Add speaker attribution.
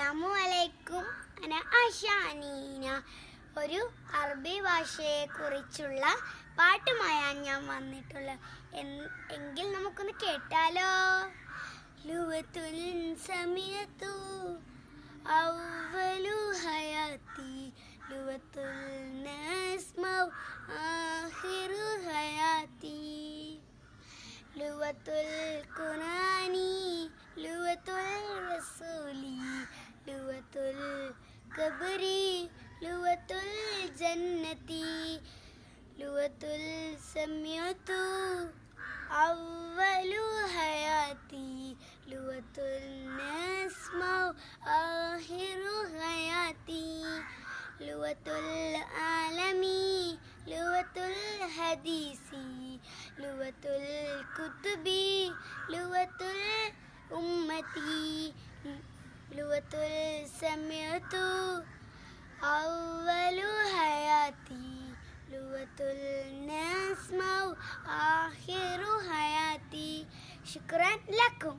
Speaker 1: അസ്സലാമു അലൈക്കും. അന ആശാനീന. ഒരു അറബി ഭാഷയെക്കുറിച്ചുള്ള പാട്ടുമായാണ് ഞാൻ വന്നിട്ടുള്ളത്. എങ്കിൽ നമുക്കൊന്ന് കേട്ടാലോ. ലുവത്തുൽ സമയത്തു അവലു ഹയാത്തി ലുവത്തുൽ നസ്മൗ ആഖിറു ഹയാത്തി ലുവത്തുൽ ഖുർആനി ലുവത്തുൽ റസൂലി ലുവത്തുൽ ഖബരി ലുവത്തുൽ ജന്നതി ലുവത്തുൽ സമയത്തു അവലു ഹയാത്തി ലുവത്തുൽ നസ്മൗ ആഖിറു ഹയാത്തി ലുവത്തുൽ ആലമി ലുവത്തുൽ ഹദീസി ലുവത്തുൽ കുതുബി ലുവത്തുൽ ഉമ്മത്തി ലുവത്തുൽ സമയത്തു അവലു ഹയാത്തി ലുവത്തുൽ നസ്മൗ ആഖിറു ഹയാത്തി. ശുക്രാൻ ലക്കും.